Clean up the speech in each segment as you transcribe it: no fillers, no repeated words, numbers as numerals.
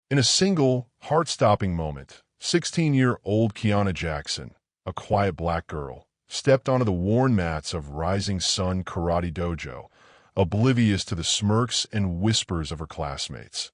In a single, heart-stopping moment, 16-year-old Kiana Jackson, a quiet black girl, stepped onto the worn mats of Rising Sun Karate Dojo, oblivious to the smirks and whispers of her classmates,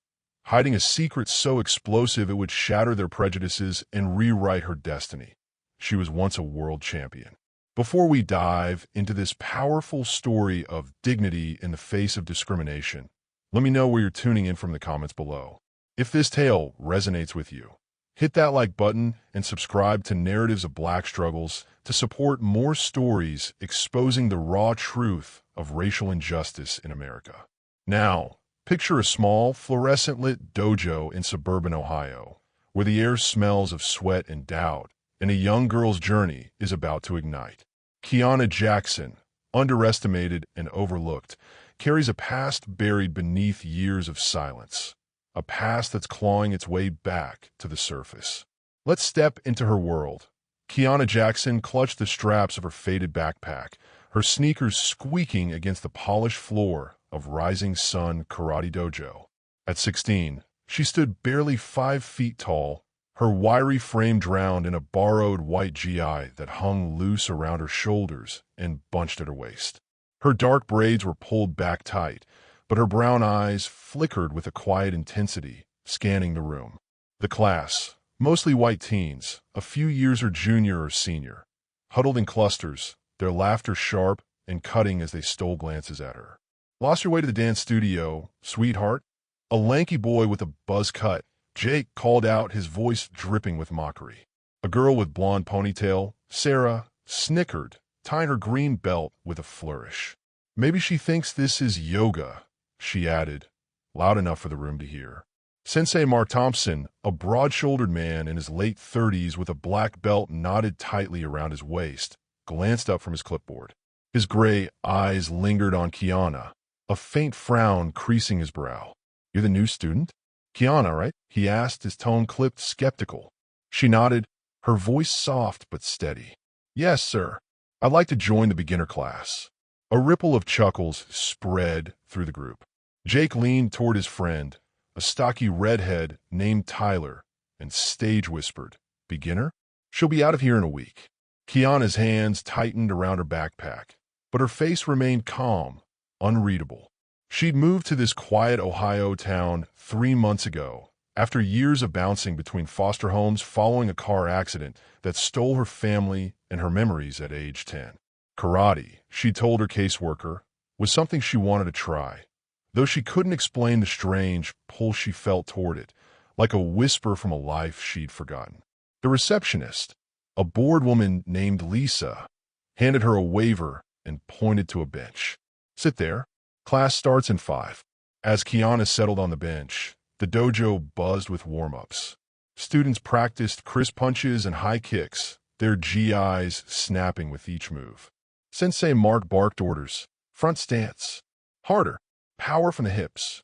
hiding a secret so explosive it would shatter their prejudices and rewrite her destiny. She was once a world champion. Before we dive into this powerful story of dignity in the face of discrimination, let me know where you're tuning in from the comments below. If this tale resonates with you, hit that like button and subscribe to Narratives of Black Struggles to support more stories exposing the raw truth of racial injustice in America. Now, picture a small, fluorescent-lit dojo in suburban Ohio, where the air smells of sweat and doubt, and a young girl's journey is about to ignite. Kiana Jackson, underestimated and overlooked, carries a past buried beneath years of silence. A past that's clawing its way back to the surface. Let's step into her world. Kiana Jackson clutched the straps of her faded backpack, her sneakers squeaking against the polished floor of Rising Sun Karate Dojo. At 16, she stood barely 5 feet tall, her wiry frame drowned in a borrowed white GI that hung loose around her shoulders and bunched at her waist. Her dark braids were pulled back tight, but her brown eyes flickered with a quiet intensity, scanning the room. The class, mostly white teens, a few years her junior or senior, huddled in clusters, their laughter sharp and cutting as they stole glances at her. Lost your way to the dance studio, sweetheart? A lanky boy with a buzz cut, Jake, called out, his voice dripping with mockery. A girl with blonde ponytail, Sarah, snickered, tying her green belt with a flourish. Maybe she thinks this is yoga, she added, loud enough for the room to hear. Sensei Mark Thompson, a broad-shouldered man in his late 30s with a black belt knotted tightly around his waist, glanced up from his clipboard. His gray eyes lingered on Kiana, a faint frown creasing his brow. "You're the new student? Kiana, right?" he asked, his tone clipped skeptical. She nodded, her voice soft but steady. "Yes, sir. I'd like to join the beginner class." A ripple of chuckles spread through the group. Jake leaned toward his friend, a stocky redhead named Tyler, and stage whispered, "Beginner? She'll be out of here in a week." Kiana's hands tightened around her backpack, but her face remained calm, unreadable. She'd moved to this quiet Ohio town 3 months ago, after years of bouncing between foster homes following a car accident that stole her family and her memories at age 10. Karate, she told her caseworker, was something she wanted to try, though she couldn't explain the strange pull she felt toward it, like a whisper from a life she'd forgotten. The receptionist, a bored woman named Lisa, handed her a waiver and pointed to a bench. "Sit there. Class starts in 5. As Kiana settled on the bench, the dojo buzzed with warm-ups. Students practiced crisp punches and high kicks, their GIs snapping with each move. Sensei Mark barked orders. "Front stance. Harder. Power from the hips."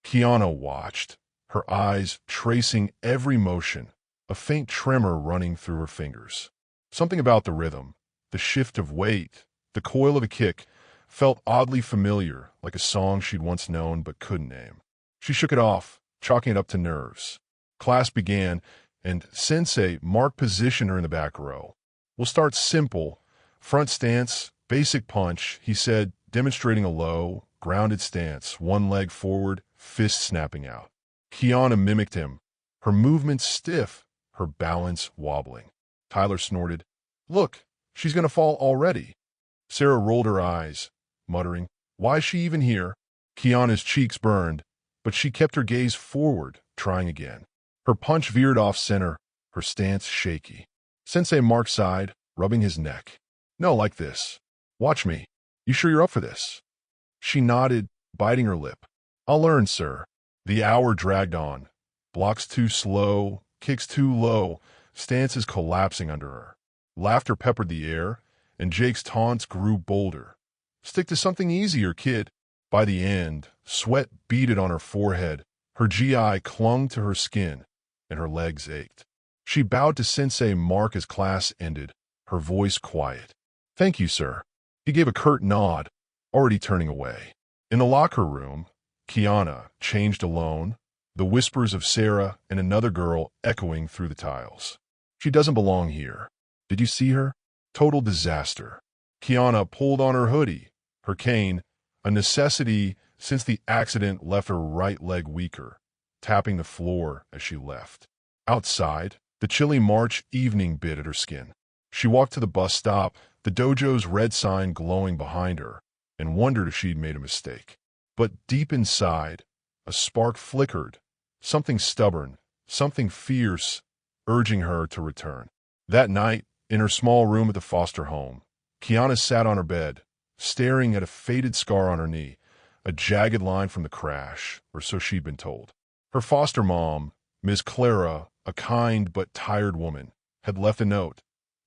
Kiana watched, her eyes tracing every motion, a faint tremor running through her fingers. Something about the rhythm, the shift of weight, the coil of a kick, felt oddly familiar, like a song she'd once known but couldn't name. She shook it off, chalking it up to nerves. Class began, and Sensei Mark positioned her in the back row. "We'll start simple. Front stance, basic punch," he said, demonstrating a low, grounded stance, one leg forward, fist snapping out. Kiana mimicked him, her movements stiff, her balance wobbling. Tyler snorted, "Look, she's gonna fall already." Sarah rolled her eyes, muttering, "Why is she even here?" Kiana's cheeks burned, but she kept her gaze forward, trying again. Her punch veered off center, her stance shaky. Sensei Mark sighed, rubbing his neck. "No, like this. Watch me. You sure you're up for this?" She nodded, biting her lip. "I'll learn, sir." The hour dragged on. Blocks too slow, kicks too low, stances collapsing under her. Laughter peppered the air, and Jake's taunts grew bolder. "Stick to something easier, kid." By the end, sweat beaded on her forehead, her GI clung to her skin, and her legs ached. She bowed to Sensei Mark as class ended, her voice quiet. "Thank you, sir." He gave a curt nod, already turning away. In the locker room, Kiana, changed alone, the whispers of Sarah and another girl echoing through the tiles. She doesn't belong here. Did you see her? Total disaster. Kiana pulled on her hoodie, her cane, a necessity since the accident left her right leg weaker, tapping the floor as she left. Outside, the chilly March evening bit at her skin. She walked to the bus stop, the dojo's red sign glowing behind her, and wondered if she'd made a mistake. But deep inside, a spark flickered, something stubborn, something fierce, urging her to return. That night, in her small room at the foster home, Kiana sat on her bed, staring at a faded scar on her knee, a jagged line from the crash, or so she'd been told. Her foster mom, Ms. Clara, a kind but tired woman, had left a note,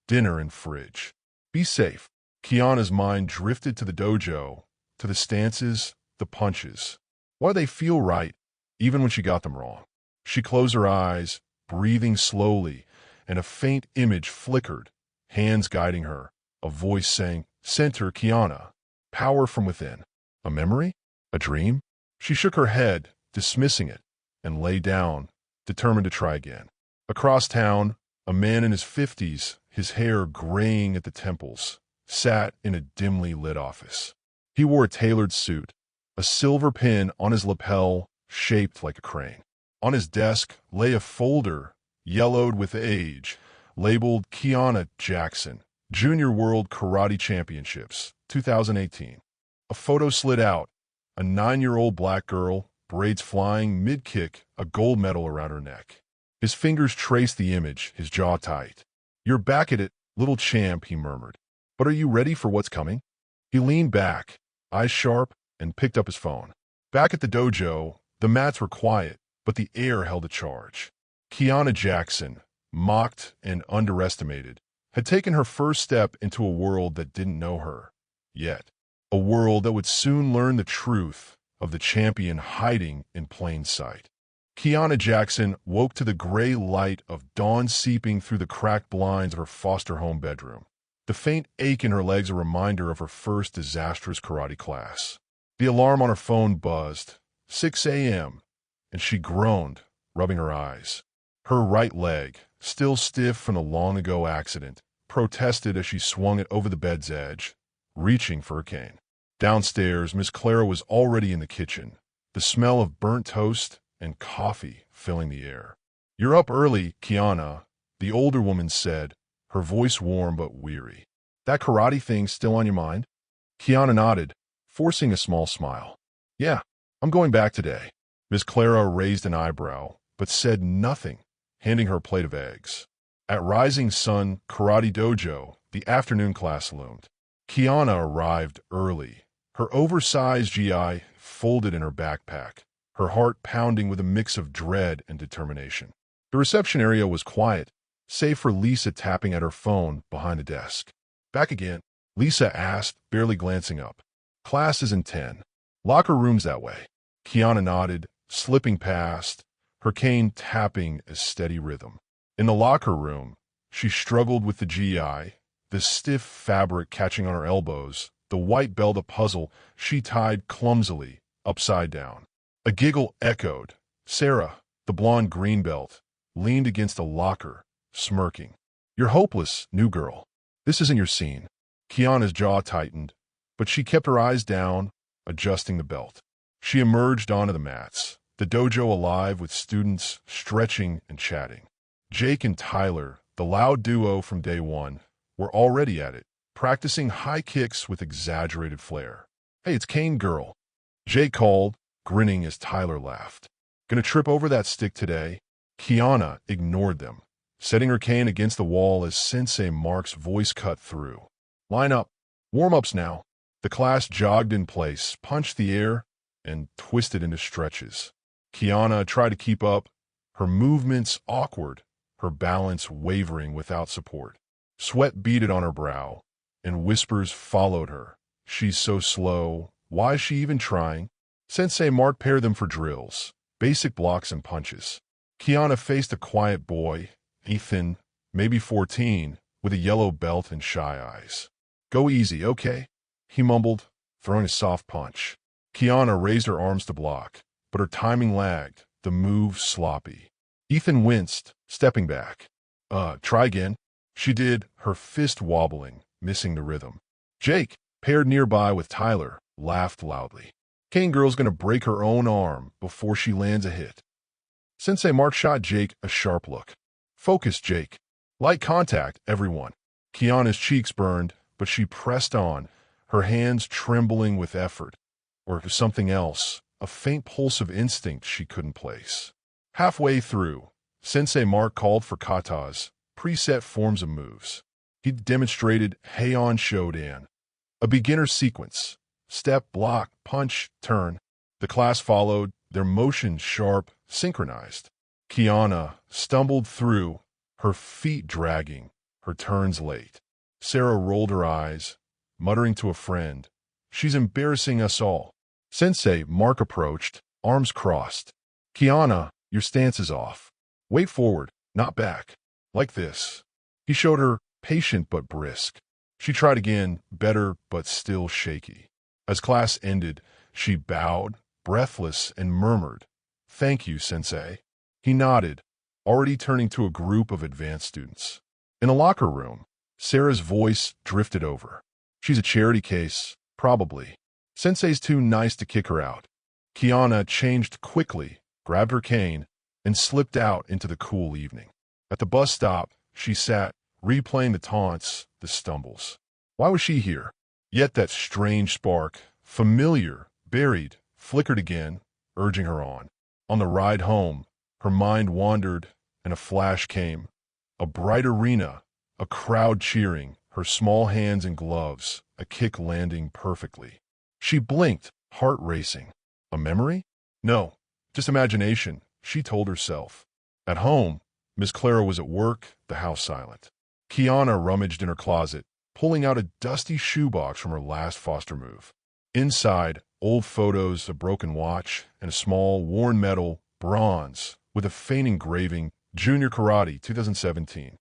dinner in fridge. Be safe. Kiana's mind drifted to the dojo, to the stances, the punches. Why they feel right, even when she got them wrong. She closed her eyes, breathing slowly, and a faint image flickered, hands guiding her, a voice saying, "Center, Kiana." Power from within. A memory? A dream? She shook her head, dismissing it, and lay down, determined to try again. Across town, a man in his 50s, his hair graying at the temples, sat in a dimly lit office. He wore a tailored suit, a silver pin on his lapel shaped like a crane. On his desk lay a folder, yellowed with age, labeled Kiana Jackson, Junior World Karate Championships, 2018. A photo slid out, a 9-year-old black girl, braids flying, mid-kick, a gold medal around her neck. His fingers traced the image, his jaw tight. "You're back at it, little champ," he murmured. "But are you ready for what's coming?" He leaned back, eyes sharp, and picked up his phone. Back at the dojo, the mats were quiet, but the air held a charge. Kiana Jackson, mocked and underestimated, had taken her first step into a world that didn't know her yet. A world that would soon learn the truth of the champion hiding in plain sight. Kiana Jackson woke to the gray light of dawn seeping through the cracked blinds of her foster home bedroom. The faint ache in her legs a reminder of her first disastrous karate class. The alarm on her phone buzzed. 6 a.m., and she groaned, rubbing her eyes. Her right leg, still stiff from the long-ago accident, protested as she swung it over the bed's edge, reaching for her cane. Downstairs, Miss Clara was already in the kitchen, the smell of burnt toast and coffee filling the air. "You're up early, Kiana," the older woman said, her voice warm but weary. "That karate thing's still on your mind?" Kiana nodded, forcing a small smile. "Yeah, I'm going back today." Miss Clara raised an eyebrow, but said nothing, handing her a plate of eggs. At Rising Sun Karate Dojo, the afternoon class loomed. Kiana arrived early, her oversized GI folded in her backpack, her heart pounding with a mix of dread and determination. The reception area was quiet, save for Lisa tapping at her phone behind the desk. "Back again?" Lisa asked, barely glancing up. "Class is in 10. Locker room's that way." Kiana nodded, slipping past, her cane tapping a steady rhythm. In the locker room, she struggled with the GI, the stiff fabric catching on her elbows, the white belt a puzzle she tied clumsily, upside down. A giggle echoed. Sarah, the blonde green belt, leaned against a locker, smirking. "You're hopeless, new girl. This isn't your scene." Kiana's jaw tightened, but she kept her eyes down, adjusting the belt. She emerged onto the mats, the dojo alive with students stretching and chatting. Jake and Tyler, the loud duo from day one, were already at it, practicing high kicks with exaggerated flair. "Hey, it's Kane Girl," Jake called, grinning as Tyler laughed. "Gonna trip over that stick today?" Kiana ignored them, setting her cane against the wall as Sensei Mark's voice cut through. "Line up. Warm-ups now." The class jogged in place, punched the air, and twisted into stretches. Kiana tried to keep up, her movements awkward, her balance wavering without support. Sweat beaded on her brow, and whispers followed her. "She's so slow. Why is she even trying?" Sensei Mark paired them for drills, basic blocks and punches. Kiana faced a quiet boy, Ethan, maybe 14, with a yellow belt and shy eyes. "Go easy, okay?" he mumbled, throwing a soft punch. Kiana raised her arms to block, but her timing lagged, the move sloppy. Ethan winced, stepping back. Try again. She did, her fist wobbling, missing the rhythm. Jake, paired nearby with Tyler, laughed loudly. Kane girl's gonna break her own arm before she lands a hit. Sensei Mark shot Jake a sharp look. Focus, Jake. Light contact, everyone. Kiana's cheeks burned, but she pressed on, her hands trembling with effort, or something else, a faint pulse of instinct she couldn't place. Halfway through, Sensei Mark called for katas, preset forms of moves. He demonstrated Heian Shodan, a beginner sequence. Step, block, punch, turn. The class followed, their motions sharp, synchronized. Kiana stumbled through, her feet dragging, her turns late. Sarah rolled her eyes, muttering to a friend, "She's embarrassing us all." Sensei Mark approached, arms crossed. "Kiana, your stance is off. Weight forward, not back. Like this." He showed her, patient but brisk. She tried again, better but still shaky. As class ended, she bowed, breathless, and murmured, "Thank you, Sensei." He nodded, already turning to a group of advanced students. In a locker room, Sarah's voice drifted over. "She's a charity case, probably. Sensei's too nice to kick her out." Kiana changed quickly, grabbed her cane, and slipped out into the cool evening. At the bus stop, she sat, replaying the taunts, the stumbles. Why was she here? Yet that strange spark, familiar, buried, flickered again, urging her on. On the ride home, her mind wandered, and a flash came. A bright arena, a crowd cheering, her small hands in gloves, a kick landing perfectly. She blinked, heart racing. A memory? No, just imagination, she told herself. At home, Miss Clara was at work, the house silent. Kiana rummaged in her closet, pulling out a dusty shoebox from her last Foster move. Inside, old photos, a broken watch, and a small, worn medal, bronze, with a faint engraving, Junior Karate, 2017.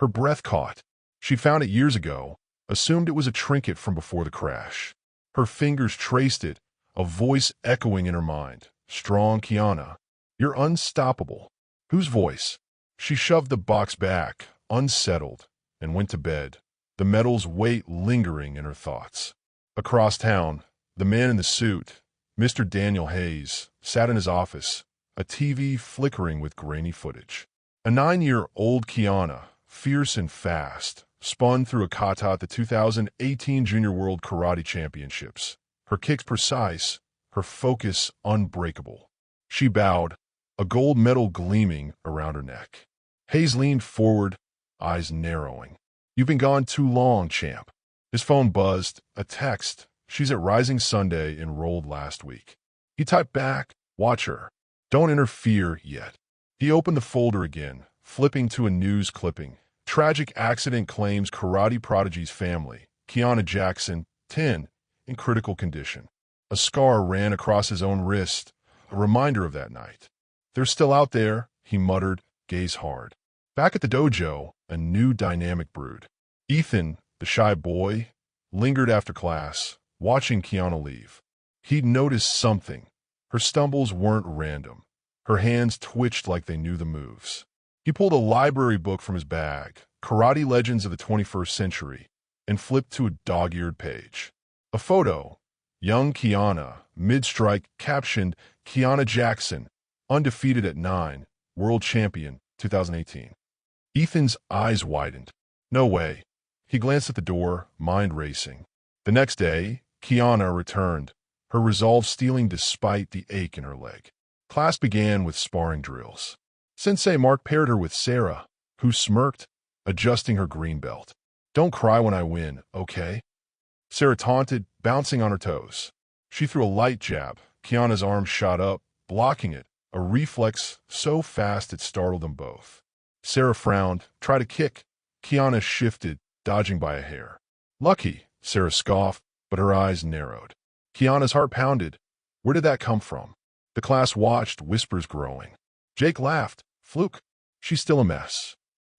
Her breath caught. She found it years ago, assumed it was a trinket from before the crash. Her fingers traced it, a voice echoing in her mind. "Strong Kiana. You're unstoppable." Whose voice? She shoved the box back, unsettled, and went to bed, the medal's weight lingering in her thoughts. Across town, the man in the suit, Mr. Daniel Hayes, sat in his office, a TV flickering with grainy footage. A 9-year-old Kiana, fierce and fast, spun through a kata at the 2018 Junior World Karate Championships. Her kicks precise, her focus unbreakable. She bowed, a gold medal gleaming around her neck. Hayes leaned forward, eyes narrowing. "You've been gone too long, champ." His phone buzzed, a text. "She's at Rising Sunday, enrolled last week." He typed back, "Watch her. Don't interfere yet." He opened the folder again, flipping to a news clipping. Tragic accident claims karate prodigy's family. Kiana Jackson, 10, in critical condition. A scar ran across his own wrist, a reminder of that night. "They're still out there," he muttered, gaze hard. Back at the dojo, a new dynamic brewed. Ethan, the shy boy, lingered after class, watching Kiana leave. He'd noticed something. Her stumbles weren't random. Her hands twitched like they knew the moves. He pulled a library book from his bag, Karate Legends of the 21st Century, and flipped to a dog-eared page. A photo. Young Kiana, mid-strike, captioned, "Kiana Jackson, undefeated at 9, world champion, 2018. Ethan's eyes widened. No way. He glanced at the door, mind racing. The next day, Kiana returned, her resolve stealing despite the ache in her leg. Class began with sparring drills. Sensei Mark paired her with Sarah, who smirked, adjusting her green belt. "Don't cry when I win, okay?" Sarah taunted, bouncing on her toes. She threw a light jab. Kiana's arm shot up, blocking it, a reflex so fast it startled them both. Sarah frowned, tried a kick. Kiana shifted, dodging by a hair. "Lucky," Sarah scoffed, but her eyes narrowed. Kiana's heart pounded. Where did that come from? The class watched, whispers growing. Jake laughed. Fluke. She's still a mess.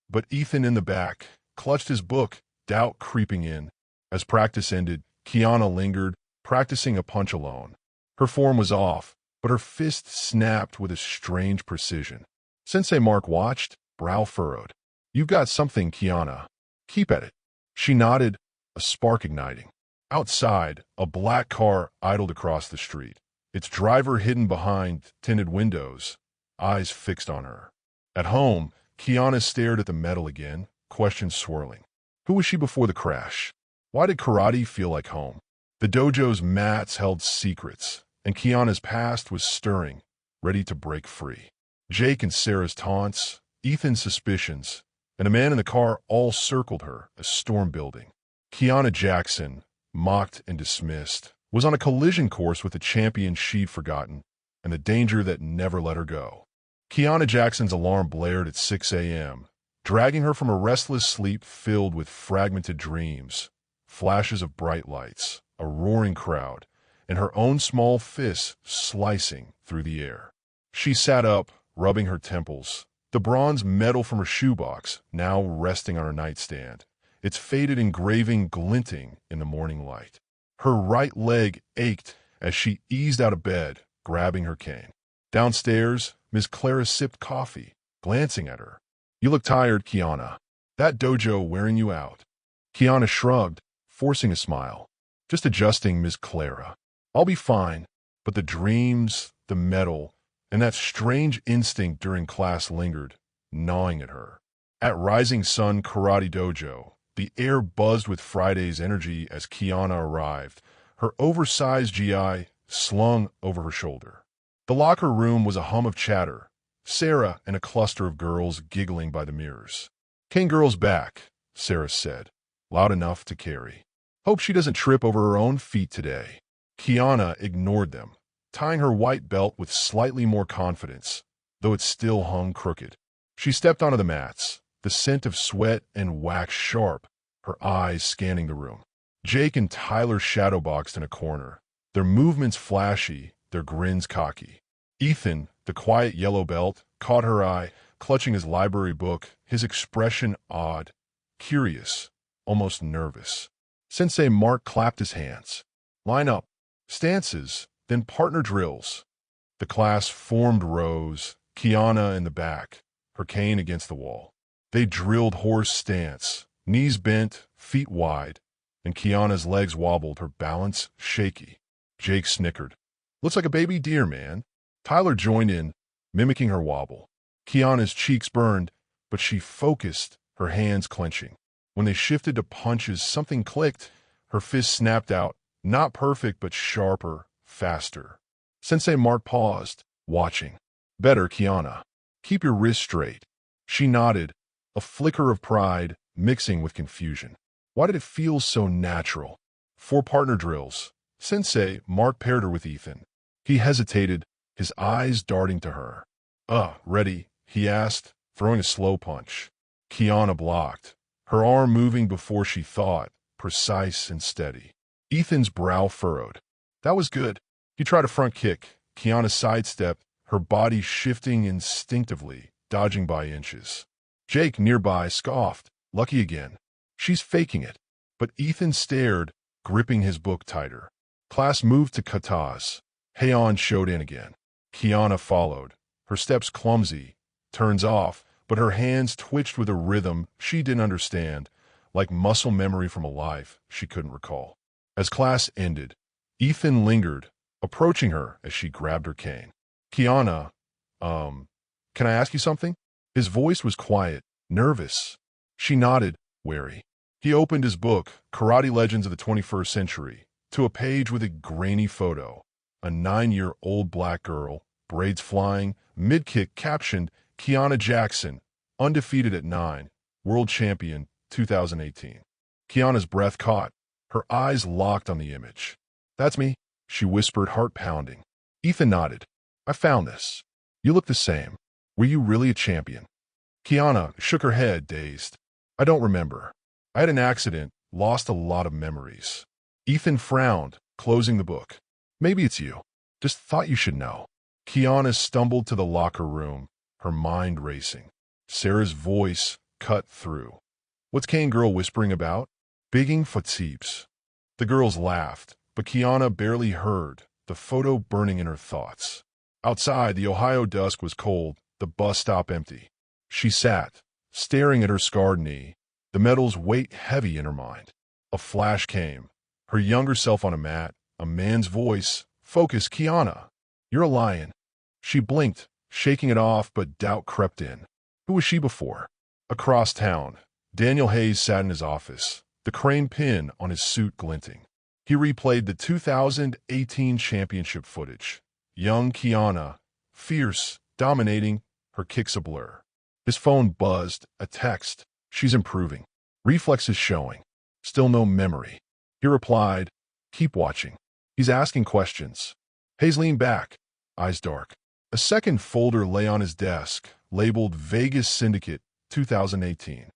But Ethan in the back clutched his book, doubt creeping in. As practice ended, Kiana lingered, practicing a punch alone. Her form was off, but her fist snapped with a strange precision. Sensei Mark watched, brow furrowed. "You've got something, Kiana. Keep at it." She nodded, a spark igniting. Outside, a black car idled across the street, its driver hidden behind tinted windows, eyes fixed on her. At home, Kiana stared at the metal again, questions swirling. Who was she before the crash? Why did karate feel like home? The dojo's mats held secrets, and Kiana's past was stirring, ready to break free. Jake and Sarah's taunts, Ethan's suspicions, and a man in the car all circled her, a storm building. Kiana Jackson, mocked and dismissed, was on a collision course with the champion she'd forgotten, and the danger that never let her go. Kiana Jackson's alarm blared at 6 a.m., dragging her from a restless sleep filled with fragmented dreams, flashes of bright lights, a roaring crowd, and her own small fists slicing through the air. She sat up, rubbing her temples, the bronze medal from her shoebox now resting on her nightstand, its faded engraving glinting in the morning light. Her right leg ached as she eased out of bed, grabbing her cane. Downstairs, Miss Clara sipped coffee, glancing at her. "You look tired, Kiana. That dojo wearing you out." Kiana shrugged, forcing a smile. "Just adjusting, Miss Clara. I'll be fine." But the dreams, the metal, and that strange instinct during class lingered, gnawing at her. At Rising Sun Karate Dojo, the air buzzed with Friday's energy as Kiana arrived, her oversized GI slung over her shoulder. The locker room was a hum of chatter, Sarah and a cluster of girls giggling by the mirrors. "Kane girl's back," Sarah said, loud enough to carry. "Hope she doesn't trip over her own feet today." Kiana ignored them, tying her white belt with slightly more confidence, though it still hung crooked. She stepped onto the mats, the scent of sweat and wax sharp, her eyes scanning the room. Jake and Tyler shadowboxed in a corner, their movements flashy, their grins cocky. Ethan, the quiet yellow belt, caught her eye, clutching his library book, his expression odd, curious, almost nervous. Sensei Mark clapped his hands. "Line up. Stances, then partner drills." The class formed rows, Kiana in the back, her cane against the wall. They drilled horse stance, knees bent, feet wide, and Kiana's legs wobbled, her balance shaky. Jake snickered. "Looks like a baby deer, man." Tyler joined in, mimicking her wobble. Kiana's cheeks burned, but she focused, her hands clenching. When they shifted to punches, something clicked. Her fist snapped out, not perfect, but sharper, faster. Sensei Mark paused, watching. "Better, Kiana. Keep your wrist straight." She nodded, a flicker of pride mixing with confusion. Why did it feel so natural? 4 partner drills. Sensei Mark paired her with Ethan. He hesitated, his eyes darting to her. Ready?" he asked, throwing a slow punch. Kiana blocked, her arm moving before she thought, precise and steady. Ethan's brow furrowed. "That was good." He tried a front kick. Kiana sidestepped, her body shifting instinctively, dodging by inches. Jake, nearby, scoffed. "Lucky again." "She's faking it." But Ethan stared, gripping his book tighter. Class moved to katas. Heian showed in again. Kiana followed, her steps clumsy, turns off, but her hands twitched with a rhythm she didn't understand, like muscle memory from a life she couldn't recall. As class ended, Ethan lingered, approaching her as she grabbed her cane. "Kiana, can I ask you something?" His voice was quiet, nervous. She nodded, wary. He opened his book, Karate Legends of the 21st Century, to a page with a grainy photo. A 9-year-old black girl, braids flying, mid-kick captioned, "Kiana Jackson, undefeated at 9, world champion, 2018. Kiana's breath caught, her eyes locked on the image. "That's me," she whispered, heart pounding. Ethan nodded. "I found this. You look the same. Were you really a champion?" Kiana shook her head, dazed. "I don't remember. I had an accident, lost a lot of memories." Ethan frowned, closing the book. "Maybe it's you. Just thought you should know." Kiana stumbled to the locker room, her mind racing. Sarah's voice cut through. "What's Kane girl whispering about?" "Bigging for tips." The girls laughed, but Kiana barely heard, the photo burning in her thoughts. Outside, the Ohio dusk was cold, the bus stop empty. She sat, staring at her scarred knee, the metal's weight heavy in her mind. A flash came. Her younger self on a mat, a man's voice. Focus, Kiana. You're a lion. She blinked, shaking it off, but doubt crept in. Who was she before? Across town, Daniel Hayes sat in his office, the crane pin on his suit glinting. He replayed the 2018 championship footage. Young Kiana, fierce, dominating, her kicks a blur. His phone buzzed, a text. She's improving. Reflexes showing. Still no memory. He replied, keep watching. He's asking questions. Hayes leaned back, eyes dark. A second folder lay on his desk, labeled Vegas Syndicate 2018.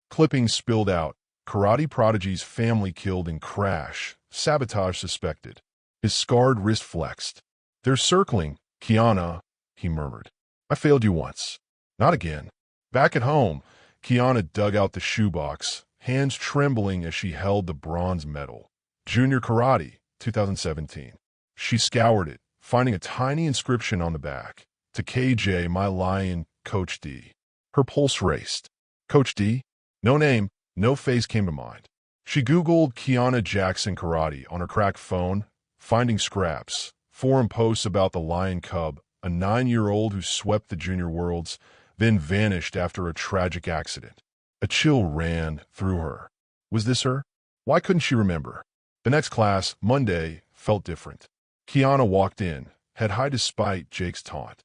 Clippings spilled out. Karate prodigy's family killed in crash. Sabotage suspected. His scarred wrist flexed. They're circling. Kiana, he murmured. I failed you once. Not again. Back at home, Kiana dug out the shoebox, hands trembling as she held the bronze medal. Junior Karate, 2017. She scoured it, finding a tiny inscription on the back. To KJ, my lion, Coach D. Her pulse raced. Coach D? No name, no face came to mind. She Googled Kiana Jackson Karate on her cracked phone, finding scraps, forum posts about the lion cub, a 9-year-old who swept the junior worlds, then vanished after a tragic accident. A chill ran through her. Was this her? Why couldn't she remember? The next class, Monday, felt different. Kiana walked in, head high despite Jake's taunt.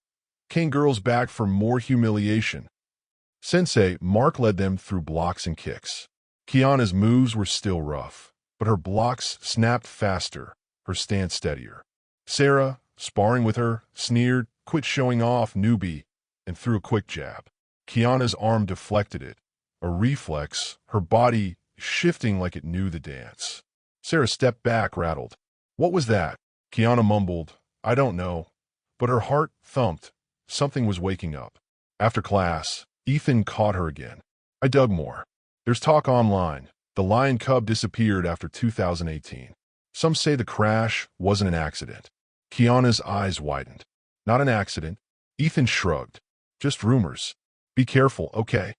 Came girls back for more humiliation. Sensei, Mark led them through blocks and kicks. Kiana's moves were still rough, but her blocks snapped faster, her stance steadier. Sarah, sparring with her, sneered, quit showing off, newbie, and threw a quick jab. Kiana's arm deflected it, a reflex, her body shifting like it knew the dance. Sarah stepped back, rattled. What was that? Kiana mumbled, I don't know, but her heart thumped. Something was waking up. After class, Ethan caught her again. I dug more. There's talk online. The lion cub disappeared after 2018. Some say the crash wasn't an accident. Kiana's eyes widened. Not an accident. Ethan shrugged. Just rumors. Be careful, okay?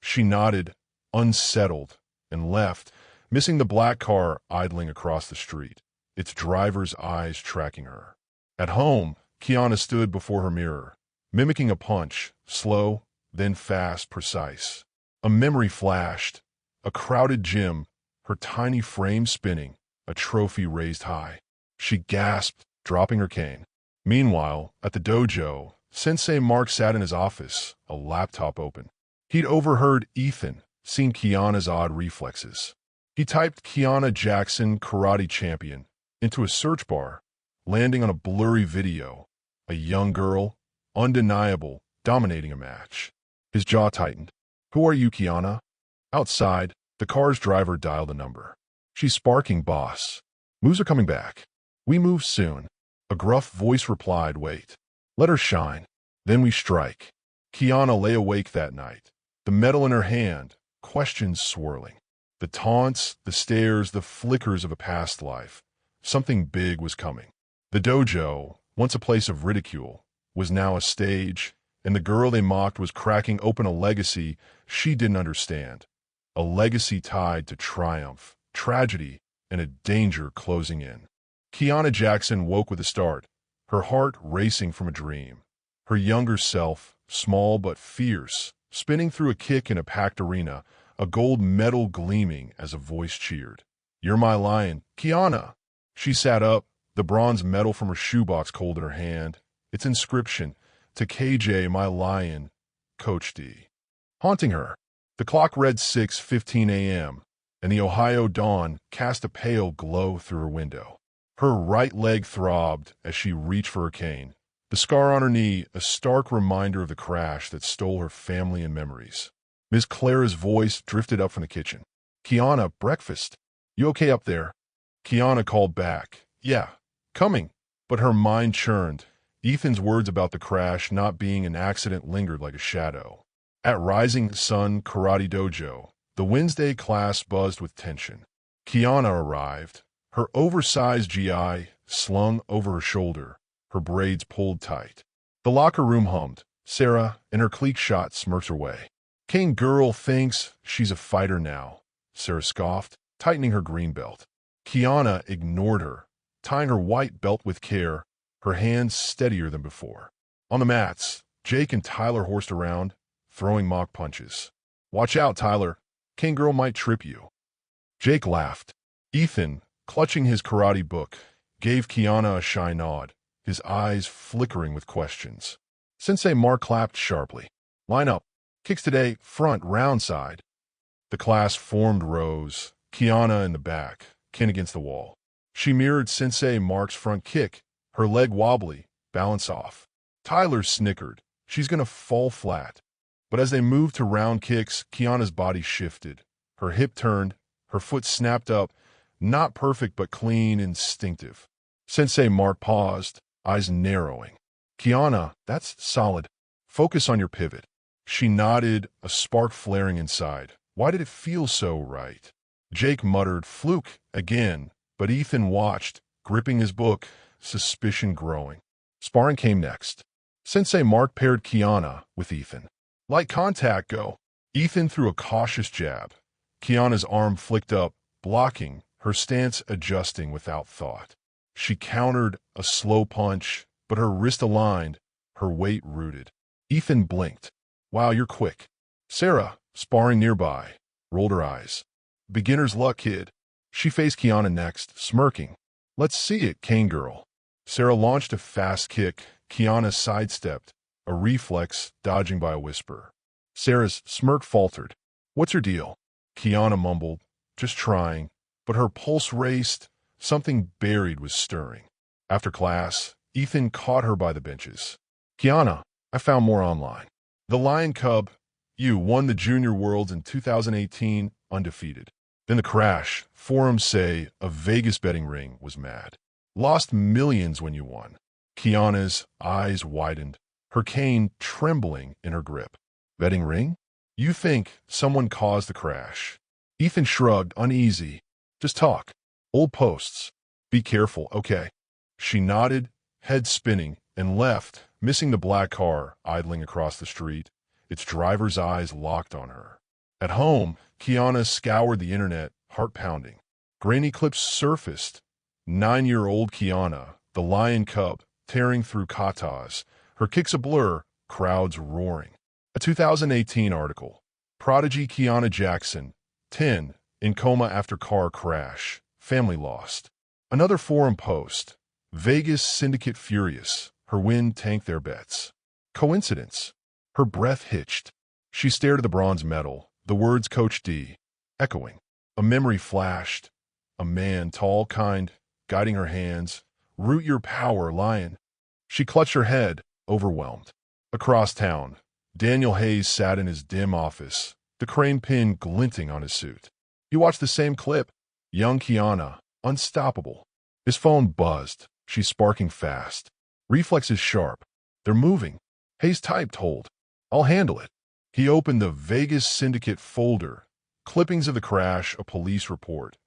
She nodded, unsettled, and left, missing the black car idling across the street, its driver's eyes tracking her. At home, Kiana stood before her mirror, mimicking a punch, slow, then fast, precise. A memory flashed. A crowded gym, her tiny frame spinning, a trophy raised high. She gasped, dropping her cane. Meanwhile, at the dojo, Sensei Mark sat in his office, a laptop open. He'd overheard Ethan, seen Kiana's odd reflexes. He typed Kiana Jackson Karate Champion into a search bar, landing on a blurry video. A young girl, undeniable, dominating a match. His jaw tightened. Who are you, Kiana? Outside, the car's driver dialed a number. She's sparking, boss. Moves are coming back. We move soon. A gruff voice replied, wait. Let her shine. Then we strike. Kiana lay awake that night, the medal in her hand, questions swirling. The taunts, the stares, the flickers of a past life. Something big was coming. The dojo, once a place of ridicule, was now a stage, and the girl they mocked was cracking open a legacy she didn't understand. A legacy tied to triumph, tragedy, and a danger closing in. Kiana Jackson woke with a start, her heart racing from a dream. Her younger self, small but fierce, spinning through a kick in a packed arena, a gold medal gleaming as a voice cheered. You're my lion, Kiana. She sat up, the bronze medal from her shoebox cold in her hand, its inscription, to KJ, my lion, Coach D. Haunting her. The clock read 6:15 a.m., and the Ohio dawn cast a pale glow through her window. Her right leg throbbed as she reached for her cane. The scar on her knee, a stark reminder of the crash that stole her family and memories. Miss Clara's voice drifted up from the kitchen. Kiana, breakfast. You okay up there? Kiana called back. Yeah, coming. But her mind churned. Ethan's words about the crash not being an accident lingered like a shadow. At Rising Sun Karate Dojo, the Wednesday class buzzed with tension. Kiana arrived, her oversized GI slung over her shoulder, her braids pulled tight. The locker room hummed. Sarah, in her clique shot, smirks her way. Kane girl thinks she's a fighter now, Sarah scoffed, tightening her green belt. Kiana ignored her, tying her white belt with care, her hands steadier than before. On the mats, Jake and Tyler horsed around, throwing mock punches. Watch out, Tyler. Kane girl might trip you. Jake laughed. Ethan, clutching his karate book, gave Kiana a shy nod, his eyes flickering with questions. Sensei Mark clapped sharply. Line up. Kicks today, front, round side. The class formed rows, Kiana in the back, Ken against the wall. She mirrored Sensei Mark's front kick, her leg wobbly, balance off. Tyler snickered. She's gonna fall flat. But as they moved to round kicks, Kiana's body shifted. Her hip turned, her foot snapped up, not perfect but clean, instinctive. Sensei Mark paused, eyes narrowing. Kiana, that's solid. Focus on your pivot. She nodded, a spark flaring inside. Why did it feel so right? Jake muttered, fluke, again, but Ethan watched, gripping his book, suspicion growing. Sparring came next. Sensei Mark paired Kiana with Ethan. Light contact, go. Ethan threw a cautious jab. Kiana's arm flicked up, blocking, her stance adjusting without thought. She countered a slow punch, but her wrist aligned, her weight rooted. Ethan blinked. Wow, you're quick. Sarah, sparring nearby, rolled her eyes. Beginner's luck, kid. She faced Kiana next, smirking. Let's see it, Kane girl. Sarah launched a fast kick. Kiana sidestepped, a reflex, dodging by a whisper. Sarah's smirk faltered. What's your deal? Kiana mumbled, just trying, but her pulse raced. Something buried was stirring. After class, Ethan caught her by the benches. Kiana, I found more online. The Lion Cub, you won the Junior Worlds in 2018, undefeated. Then the crash, forums say a Vegas betting ring was mad. Lost millions when you won. Kiana's eyes widened, her cane trembling in her grip. Betting ring? You think someone caused the crash. Ethan shrugged, uneasy. Just talk. Old posts. Be careful, okay. She nodded, head spinning, and left, missing the black car idling across the street, its driver's eyes locked on her. At home, Kiana scoured the internet, heart pounding. Grainy clips surfaced. 9-year-old Kiana, the Lion Cub, tearing through katas, her kicks a blur, crowds roaring. A 2018 article. Prodigy Kiana Jackson, 10, in coma after car crash, family lost. Another forum post. Vegas syndicate furious, her win tanked their bets. Coincidence? Her breath hitched. She stared at the bronze medal, the words Coach D, echoing. A memory flashed. A man, tall, kind, guiding her hands. Root your power, Lion. She clutched her head, overwhelmed. Across town, Daniel Hayes sat in his dim office, the crane pin glinting on his suit. He watched the same clip. Young Kiana, unstoppable. His phone buzzed. She's sparking fast. Reflexes sharp. They're moving. Hayes typed, hold. I'll handle it. He opened the Vegas Syndicate folder. Clippings of the crash, a police report.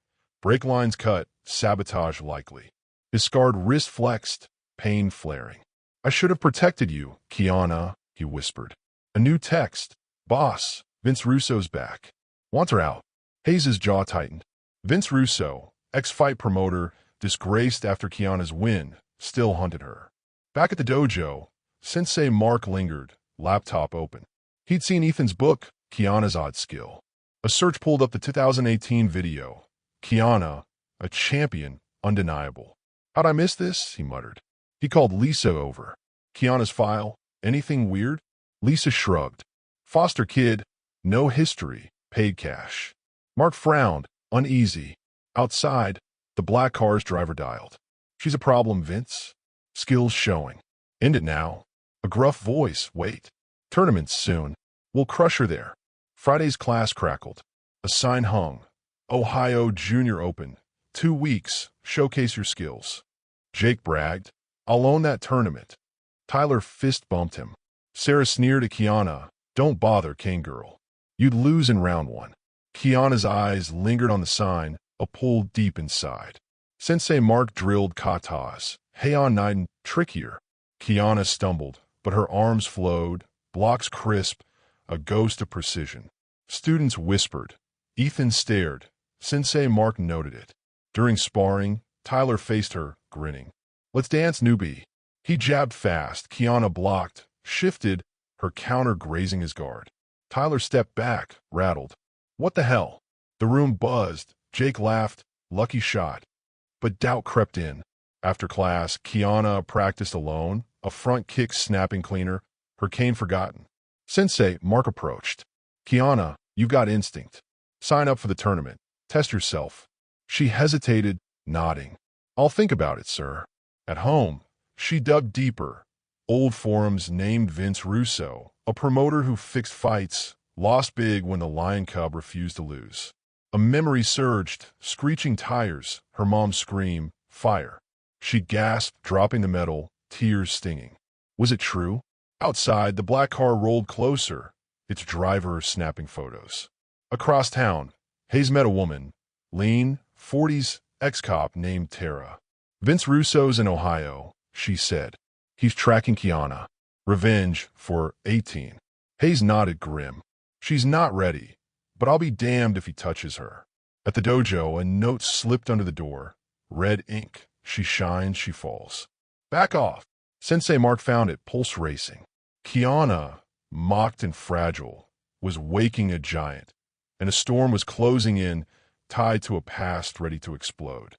Brake lines cut, sabotage likely. His scarred wrist flexed, pain flaring. I should have protected you, Kiana, he whispered. A new text. Boss, Vince Russo's back. Want her out. Hayes' jaw tightened. Vince Russo, ex-fight promoter, disgraced after Kiana's win, still hunted her. Back at the dojo, Sensei Mark lingered, laptop open. He'd seen Ethan's book, Kiana's Odd Skill. A search pulled up the 2018 video. Kiana, a champion, undeniable. How'd I miss this? He muttered. He called Lisa over. Kiana's file, anything weird? Lisa shrugged. Foster kid, no history, paid cash. Mark frowned, uneasy. Outside, the black car's driver dialed. She's a problem, Vince. Skills showing. End it now. A gruff voice, wait. Tournaments soon. We'll crush her there. Friday's class crackled. A sign hung. Ohio Junior Open. 2 weeks. Showcase your skills. Jake bragged. I'll own that tournament. Tyler fist bumped him. Sarah sneered at Kiana. Don't bother, Kane girl. You'd lose in round 1. Kiana's eyes lingered on the sign, a pull deep inside. Sensei Mark drilled katas. Heian Naiden, trickier. Kiana stumbled, but her arms flowed, blocks crisp, a ghost of precision. Students whispered. Ethan stared. Sensei Mark noted it. During sparring, Tyler faced her, grinning. "Let's dance, newbie." He jabbed fast. Kiana blocked, shifted, her counter grazing his guard. Tyler stepped back, rattled. "What the hell?" The room buzzed. Jake laughed. Lucky shot. But doubt crept in. After class, Kiana practiced alone, a front kick snapping cleaner, her cane forgotten. Sensei Mark approached. "Kiana, you've got instinct. Sign up for the tournament. Test yourself." She hesitated, nodding. "I'll think about it, sir." At home, she dug deeper. Old forums named Vince Russo, a promoter who fixed fights, lost big when the Lion Cub refused to lose. A memory surged, screeching tires, her mom's scream, "Fire." She gasped, dropping the metal, tears stinging. Was it true? Outside, the black car rolled closer, its driver snapping photos. Across town, Hayes met a woman, lean, 40s, ex-cop named Tara. "Vince Russo's in Ohio," she said. "He's tracking Kiana. Revenge for 18. Hayes nodded grim. "She's not ready, but I'll be damned if he touches her." At the dojo, a note slipped under the door. Red ink. "She shines, she falls." "Back off." Sensei Mark found it, pulse racing. Kiana, mocked and fragile, was waking a giant, and a storm was closing in, tied to a past ready to explode.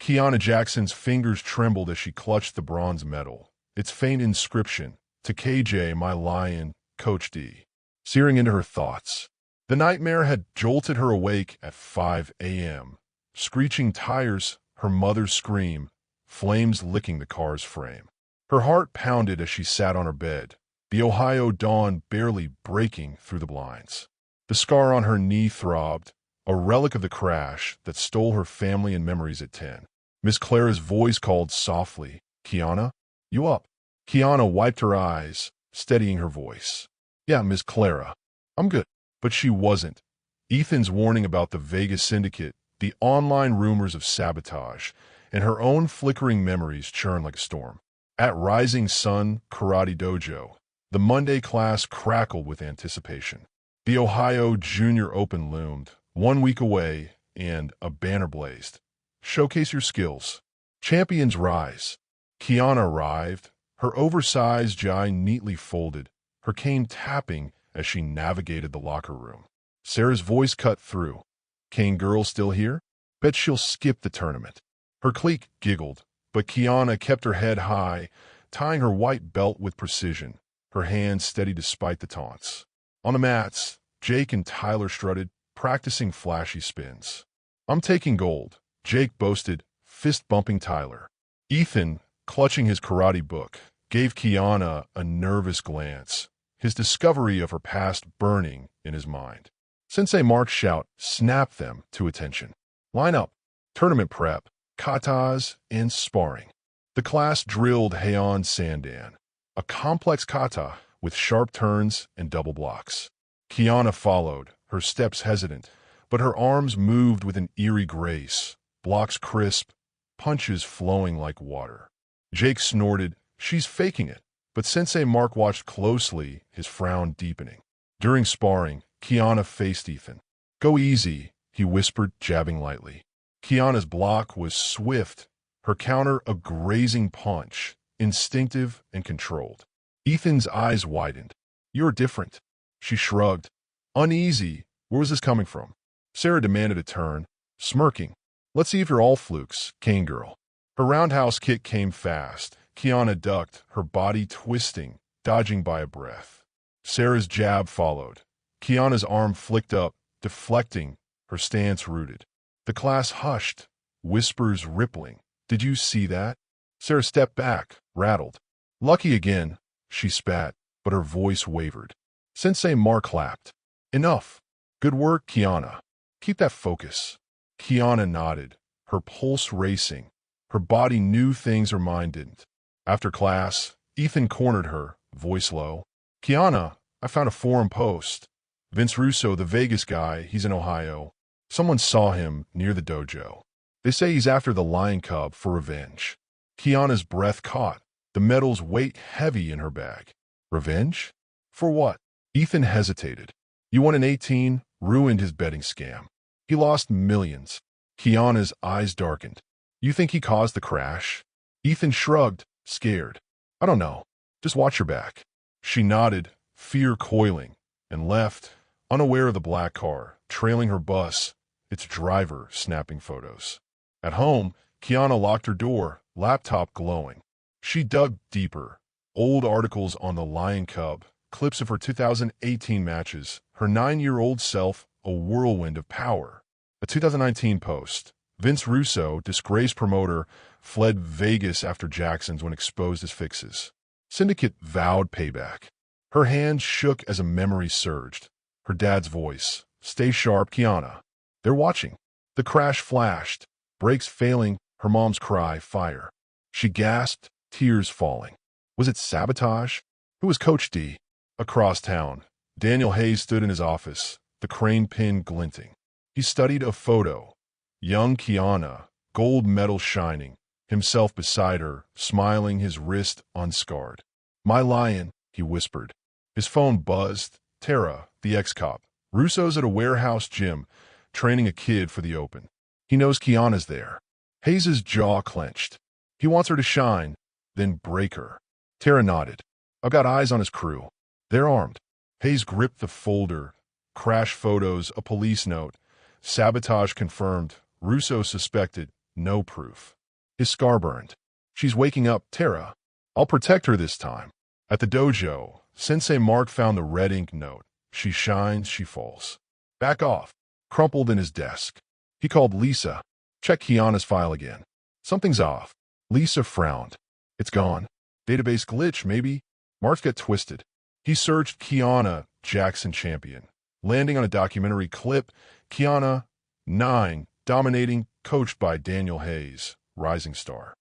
Kiana Jackson's fingers trembled as she clutched the bronze medal, its faint inscription, "To KJ, my lion, Coach D," searing into her thoughts. The nightmare had jolted her awake at 5 a.m. Screeching tires, her mother's scream, flames licking the car's frame. Her heart pounded as she sat on her bed, the Ohio dawn barely breaking through the blinds. The scar on her knee throbbed, a relic of the crash that stole her family and memories at 10. Miss Clara's voice called softly, "Kiana, you up?" Kiana wiped her eyes, steadying her voice. "Yeah, Miss Clara, I'm good." But she wasn't. Ethan's warning about the Vegas syndicate, the online rumors of sabotage, and her own flickering memories churned like a storm. At Rising Sun Karate Dojo, the Monday class crackled with anticipation. The Ohio Junior Open loomed, 1 week away, and a banner blazed. "Showcase your skills. Champions rise." Kiana arrived, her oversized jaw neatly folded, her cane tapping as she navigated the locker room. Sarah's voice cut through. "Kane girl still here? Bet she'll skip the tournament." Her clique giggled, but Kiana kept her head high, tying her white belt with precision, her hands steady despite the taunts. On the mats, Jake and Tyler strutted, practicing flashy spins. "I'm taking gold," Jake boasted, fist-bumping Tyler. Ethan, clutching his karate book, gave Kiana a nervous glance, his discovery of her past burning in his mind. Sensei Mark's shout snapped them to attention. "Line up. Tournament prep, katas, and sparring." The class drilled Heian Sandan, a complex kata with sharp turns and double blocks. Kiana followed, her steps hesitant, but her arms moved with an eerie grace, blocks crisp, punches flowing like water. Jake snorted, "She's faking it." But Sensei Mark watched closely, his frown deepening. During sparring, Kiana faced Ethan. "Go easy," he whispered, jabbing lightly. Kiana's block was swift, her counter a grazing punch, instinctive and controlled. Ethan's eyes widened. "You're different." She shrugged. Uneasy, where was this coming from? Sarah demanded a turn, smirking. "Let's see if you're all flukes, Kane girl." Her roundhouse kick came fast. Kiana ducked, her body twisting, dodging by a breath. Sarah's jab followed. Kiana's arm flicked up, deflecting, her stance rooted. The class hushed, whispers rippling. "Did you see that?" Sarah stepped back, rattled. "Lucky again," she spat, but her voice wavered. Sensei Mark clapped. "Enough. Good work, Kiana. Keep that focus." Kiana nodded, her pulse racing. Her body knew things her mind didn't. After class, Ethan cornered her, voice low. "Kiana, I found a forum post. Vince Russo, the Vegas guy, he's in Ohio. Someone saw him near the dojo. They say he's after the Lion Cub for revenge." Kiana's breath caught, the medal's weight heavy in her bag. Revenge? For what? Ethan hesitated. You won an 18, ruined his betting scam. He lost millions. Kiana's eyes darkened. You think he caused the crash? Ethan shrugged, scared. I don't know. Just watch your back. She nodded, fear coiling, and left, unaware of the black car, trailing her bus, its driver snapping photos. At home, Kiana locked her door, laptop glowing. She dug deeper. Old articles on the Lion Cub, clips of her 2018 matches, her 9-year-old self, a whirlwind of power. A 2019 post. Vince Russo, disgraced promoter, fled Vegas after Jackson's when exposed as fixes. Syndicate vowed payback. Her hands shook as a memory surged. Her dad's voice. Stay sharp, Kiana. They're watching. The crash flashed. Brakes failing, her mom's cry, fire. She gasped, tears falling. Was it sabotage? Who was Coach D? Across town, Daniel Hayes stood in his office, the crane pin glinting. He studied a photo. Young Kiana, gold medal shining, himself beside her, smiling, his wrist unscarred. My lion, he whispered. His phone buzzed. Tara, the ex-cop. Russo's at a warehouse gym, training a kid for the Open. He knows Kiana's there. Hayes' jaw clenched. He wants her to shine, then break her. Tara nodded. I've got eyes on his crew. They're armed. Hayes gripped the folder. Crash photos, a police note. Sabotage confirmed. Russo suspected. No proof. His scar burned. She's waking up, Tara. I'll protect her this time. At the dojo, Sensei Mark found the red ink note. She shines, she falls. Back off. Crumpled in his desk. He called Lisa. Check Kiana's file again. Something's off. Lisa frowned. It's gone. Database glitch, maybe? Mark got twisted. He searched Kiana, Jackson champion. Landing on a documentary clip, Kiana, 9, dominating, coached by Daniel Hayes, rising star.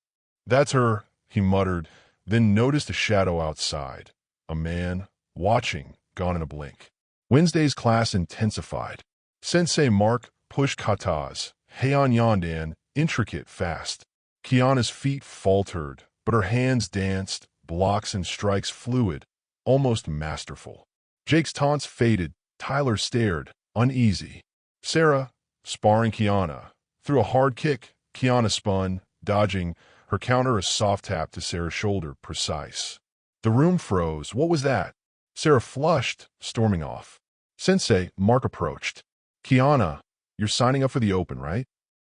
That's her, he muttered, then noticed a shadow outside. A man, watching, gone in a blink. Wednesday's class intensified. Sensei Mark pushed katas, heian yandan, intricate, fast. Kiana's feet faltered, but her hands danced, blocks and strikes fluid, almost masterful. Jake's taunts faded. Tyler stared, uneasy. Sarah, sparring Kiana. Threw a hard kick. Kiana spun, dodging, her counter a soft tap to Sarah's shoulder, precise. The room froze. What was that? Sarah flushed, storming off. Sensei, Mark approached. Kiana, you're signing up for the Open, right?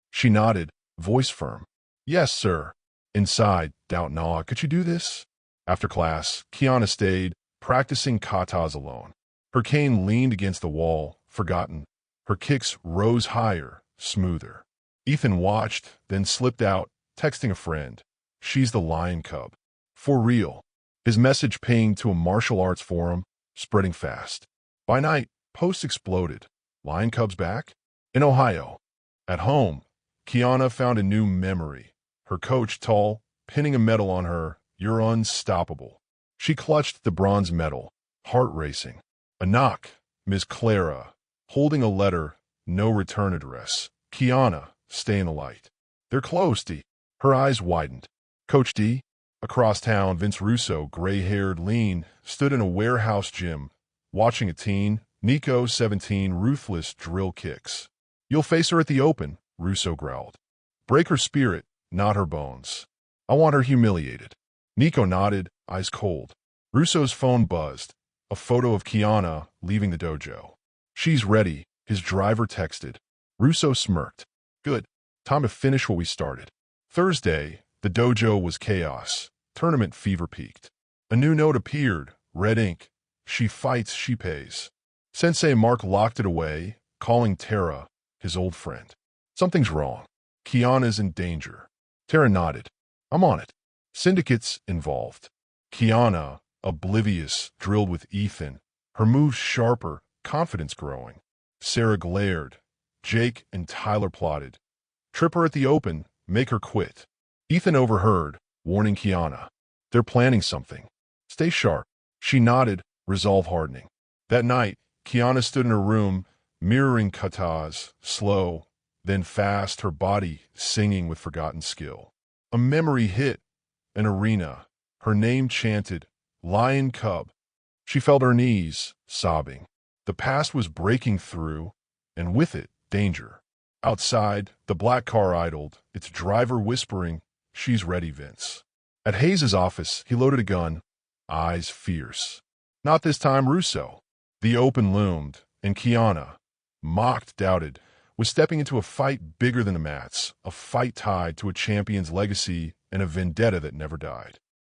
She nodded, voice firm. Yes, sir. Inside, doubt and awe. Could you do this? After class, Kiana stayed, practicing katas alone. Her cane leaned against the wall, forgotten. Her kicks rose higher, smoother. Ethan watched, then slipped out, texting a friend. She's the Lion Cub. For real. His message pinged to a martial arts forum, spreading fast. By night, posts exploded. Lion Cub's back? In Ohio. At home, Kiana found a new memory. Her coach, tall, pinning a medal on her. You're unstoppable. She clutched the bronze medal, heart racing. A knock. Miss Clara, holding a letter, no return address. Kiana, stay in the light. They're close, D. Her eyes widened. Coach D? Across town, Vince Russo, gray-haired, lean, stood in a warehouse gym, watching a teen, Nico, 17, ruthless drill kicks. You'll face her at the Open, Russo growled. Break her spirit, not her bones. I want her humiliated. Nico nodded, eyes cold. Russo's phone buzzed. A photo of Kiana leaving the dojo. She's ready, his driver texted. Russo smirked. Good. Time to finish what we started. Thursday, the dojo was chaos. Tournament fever peaked. A new note appeared, red ink. She fights, she pays. Sensei Mark locked it away, calling Tara, his old friend. Something's wrong. Kiana's in danger. Tara nodded. I'm on it. Syndicates involved. Kiana, oblivious, drilled with Ethan. Her moves sharper, confidence growing. Sarah glared. Jake and Tyler plotted. Trip her at the Open, make her quit. Ethan overheard, warning Kiana. They're planning something. Stay sharp. She nodded, resolve hardening. That night, Kiana stood in her room, mirroring katas, slow, then fast, her body singing with forgotten skill. A memory hit, an arena. Her name chanted, Lion Cub, She felt her knees, sobbing. The past was breaking through, and with it, danger. Outside, the black car idled, its driver whispering, "She's ready, Vince." At Hayes' office, he loaded a gun, eyes fierce. Not this time, Russo. The open loomed, and Kiana, mocked, doubted, was stepping into a fight bigger than the mats, a fight tied to a champion's legacy and a vendetta that never died.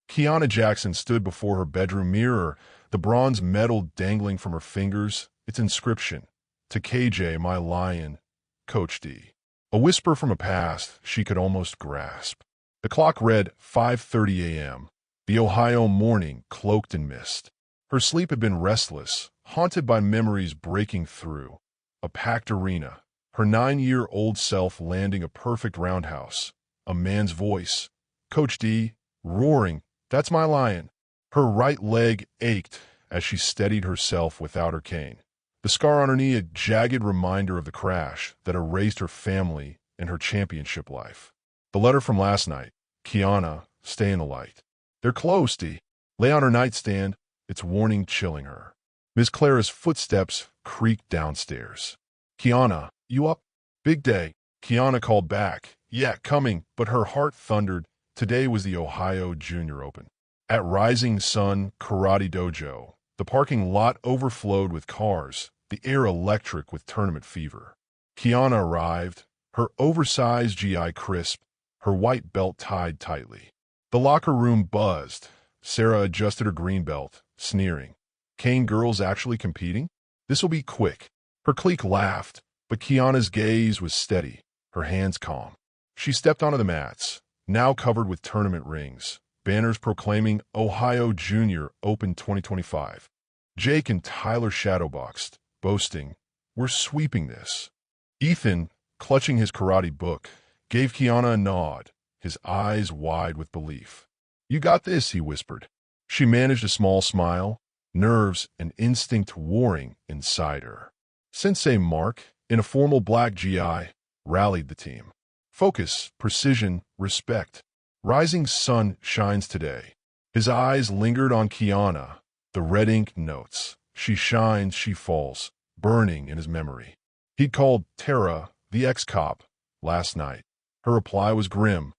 Kiana Jackson stood before her bedroom mirror, the bronze medal dangling from her fingers, its inscription, "To KJ, my lion, Coach D." A whisper from a past she could almost grasp. The clock read 5:30 a.m., the Ohio morning cloaked in mist. Her sleep had been restless, haunted by memories breaking through. A packed arena, her 9-year-old self landing a perfect roundhouse, a man's voice, "Coach D," roaring, "That's my lion." Her right leg ached as she steadied herself without her cane. The scar on her knee a jagged reminder of the crash that erased her family and her championship life. The letter from last night, "Kiana, stay in the light." "They're close, D." Lay on her nightstand, its warning chilling her. Miss Clara's footsteps creaked downstairs. "Kiana, you up?" "Big day." Kiana called back, "Yeah, coming," but her heart thundered. Today was the Ohio Junior Open. At Rising Sun Karate Dojo, the parking lot overflowed with cars, the air electric with tournament fever. Kiana arrived, her oversized GI crisp, her white belt tied tightly. The locker room buzzed. Sarah adjusted her green belt, sneering. "Kane girls actually competing? This'll be quick." Her clique laughed, but Kiana's gaze was steady, her hands calm. She stepped onto the mats, now covered with tournament rings, banners proclaiming Ohio Junior Open 2025. Jake and Tyler shadowboxed, boasting, "We're sweeping this." Ethan, clutching his karate book, gave Kiana a nod, his eyes wide with belief. "You got this," he whispered. She managed a small smile, nerves and instinct warring inside her. Sensei Mark, in a formal black GI, rallied the team. "Focus, precision, respect. Rising sun shines today." His eyes lingered on Kiana, the red ink notes. She shines, she falls, burning in his memory. He'd called Tara, the ex-cop, last night. Her reply was grim.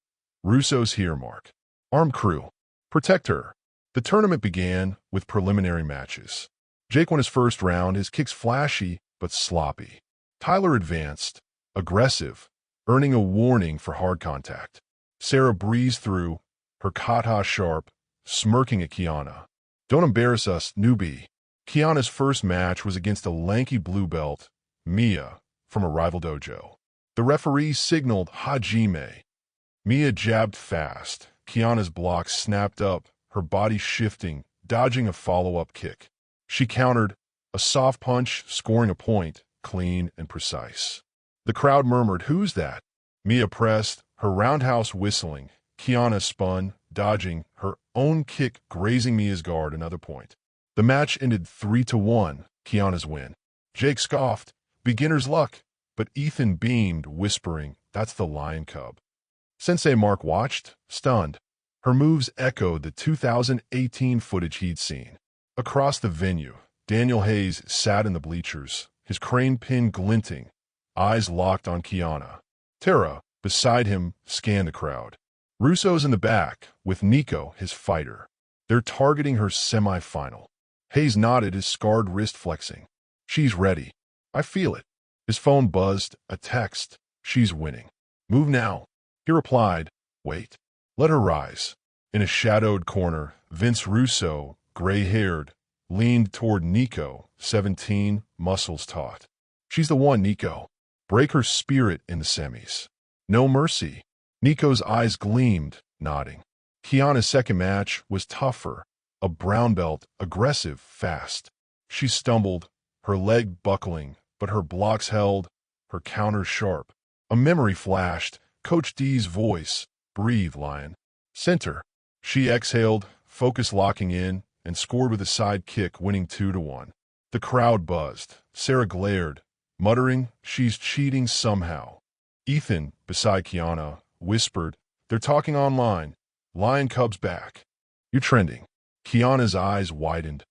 "Russo's here, Mark. Armed crew. Protect her." The tournament began with preliminary matches. Jake won his first round, his kicks flashy but sloppy. Tyler advanced, aggressive, earning a warning for hard contact. Sarah breezed through, her kata sharp, smirking at Kiana. "Don't embarrass us, newbie." Kiana's first match was against a lanky blue belt, Mia, from a rival dojo. The referee signaled Hajime. Mia jabbed fast. Kiana's block snapped up, her body shifting, dodging a follow-up kick. She countered, a soft punch, scoring a point, clean and precise. The crowd murmured, "Who's that?" Mia pressed, her roundhouse whistling. Kiana spun, dodging, her own kick grazing Mia's guard, another point. The match ended 3-1, Kiana's win. Jake scoffed, "Beginner's luck," but Ethan beamed, whispering, "That's the lion cub." Sensei Mark watched, stunned. Her moves echoed the 2018 footage he'd seen. Across the venue, Daniel Hayes sat in the bleachers, his crane pin glinting, eyes locked on Kiana. Tara, beside him, scanned the crowd. Russo's in the back, with Nico, his fighter. They're targeting her semi-final. Hayes nodded, his scarred wrist flexing. "She's ready. I feel it." His phone buzzed, a text. "She's winning. Move now." He replied, "Wait. Let her rise." In a shadowed corner, Vince Russo, gray-haired, leaned toward Nico, 17, muscles taut. "She's the one, Nico. Break her spirit in the semis. No mercy." Nico's eyes gleamed, nodding. Kiana's second match was tougher, a brown belt, aggressive, fast. She stumbled, her leg buckling, but her blocks held, her counters sharp. A memory flashed, Coach D's voice. "Breathe, lion." Center. She exhaled, focus locking in, and scored with a side kick, winning 2-1. The crowd buzzed. Sarah glared, muttering, "She's cheating somehow." Ethan, beside Kiana, whispered, "They're talking online. Lion Cub's back." "You're trending." Kiana's eyes widened.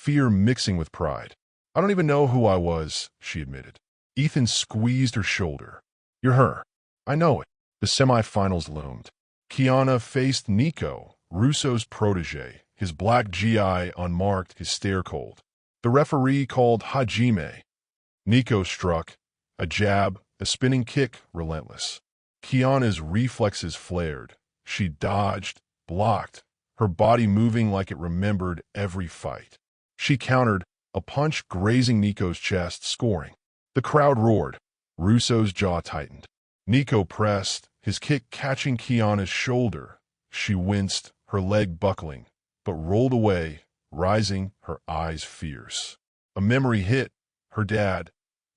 fear mixing with pride. I don't even know who I was, she admitted. Ethan squeezed her shoulder. You're her. I know it. The semifinals loomed. Kiana faced Nico, Russo's protege, his black GI unmarked, his stare cold. The referee called Hajime. Nico struck. A jab, a spinning kick, relentless. Kiana's reflexes flared. She dodged, blocked, her body moving like it remembered every fight. She countered, a punch grazing Nico's chest, scoring. The crowd roared. Russo's jaw tightened. Nico pressed, his kick catching Kiana's shoulder. She winced, her leg buckling, but rolled away, rising, her eyes fierce. A memory hit. Her dad.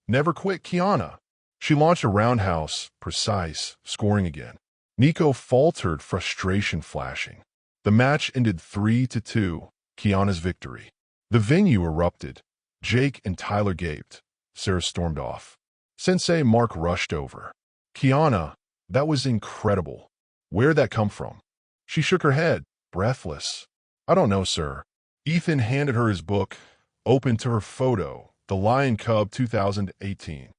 Never quit, Kiana. She launched a roundhouse, precise, scoring again. Nico faltered, frustration flashing. The match ended 3-2, Kiana's victory. The venue erupted. Jake and Tyler gaped. Sarah stormed off. Sensei Mark rushed over. Kiana, that was incredible. Where'd that come from? She shook her head, breathless. I don't know, sir. Ethan handed her his book, opened to her photo, The Lion Cub 2018.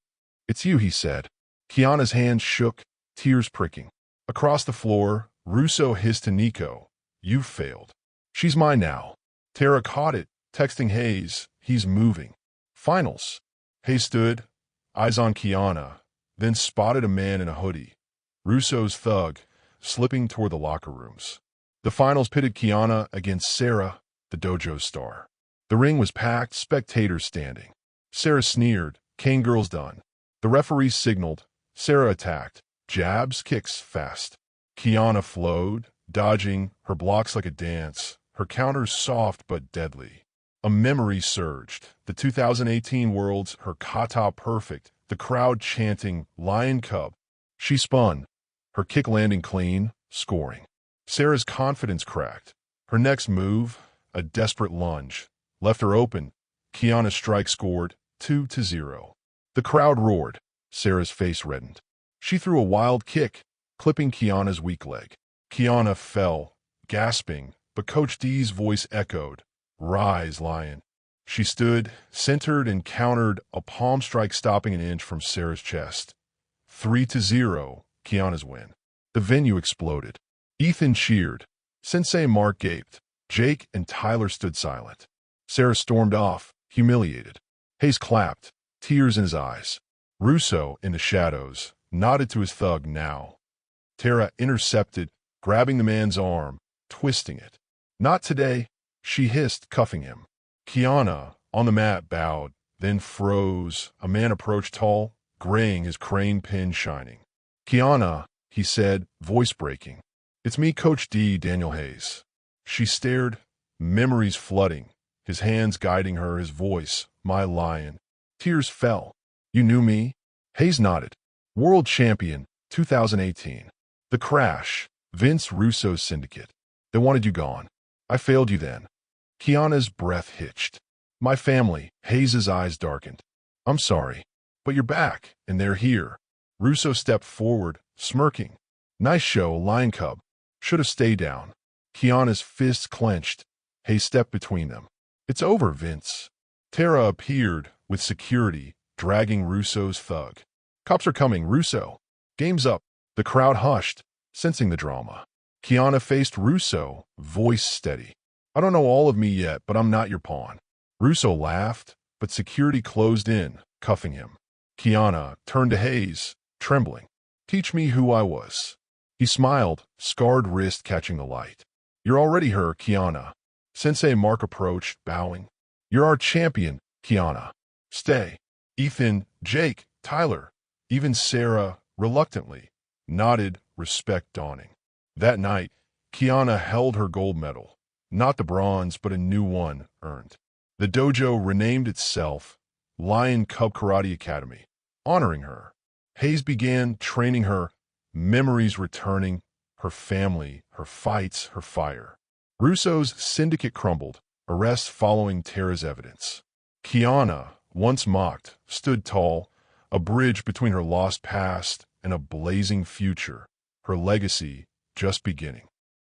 It's you, he said. Kiana's hand shook, tears pricking. Across the floor, Russo hissed to Nico. You've failed. She's mine now. Tara caught it, texting Hayes. He's moving. Finals. Hayes stood, eyes on Kiana, then spotted a man in a hoodie. Russo's thug, slipping toward the locker rooms. The finals pitted Kiana against Sarah, the dojo star. The ring was packed, spectators standing. Sarah sneered, Kane girl's done. The referee signaled. Sarah attacked. Jabs, kicks, fast. Kiana flowed, dodging, her blocks like a dance, her counters soft but deadly. A memory surged. The 2018 Worlds, her kata perfect, the crowd chanting, Lion Cub. She spun, her kick landing clean, scoring. Sarah's confidence cracked. Her next move, a desperate lunge, left her open. Kiana's strike scored 2-0. The crowd roared. Sarah's face reddened. She threw a wild kick, clipping Kiana's weak leg. Kiana fell, gasping, but Coach D's voice echoed, Rise, Lion. She stood, centered, and countered, a palm strike stopping an inch from Sarah's chest. 3-0, Kiana's win. The venue exploded. Ethan cheered. Sensei Mark gaped. Jake and Tyler stood silent. Sarah stormed off, humiliated. Hayes clapped, tears in his eyes. Russo, in the shadows, nodded to his thug now. Tara intercepted, grabbing the man's arm, twisting it. Not today, she hissed, cuffing him. Kiana, on the mat, bowed, then froze. A man approached tall, graying, his crane pin shining. Kiana, he said, voice breaking. It's me, Coach D, Daniel Hayes. She stared, memories flooding, his hands guiding her, his voice, my lion. Tears fell. You knew me? Hayes nodded. World champion, 2018. The crash, Vince Russo's syndicate. They wanted you gone. I failed you then. Kiana's breath hitched. My family, Hayes' eyes darkened. I'm sorry, but you're back, and they're here. Russo stepped forward, smirking. Nice show, Lion Cub. Should have stayed down. Kiana's fists clenched. Hayes stepped between them. It's over, Vince. Tara appeared, with security, dragging Russo's thug. Cops are coming, Russo. Game's up. The crowd hushed, sensing the drama. Kiana faced Russo, voice steady. I don't know all of me yet, but I'm not your pawn. Russo laughed, but security closed in, cuffing him. Kiana turned to Hayes, trembling. Teach me who I was. He smiled, scarred wrist catching the light. You're already her, Kiana. Sensei Mark approached, bowing. You're our champion, Kiana. Stay. Ethan, Jake, Tyler, even Sarah, reluctantly, nodded, respect dawning. That night, Kiana held her gold medal. Not the bronze, but a new one earned. The dojo renamed itself Lion Cub Karate Academy, honoring her. Hayes began training her, memories returning, her family, her fights, her fire. Russo's syndicate crumbled, arrests following Tara's evidence. Kiana, once mocked, stood tall, a bridge between her lost past and a blazing future, her legacy just beginning.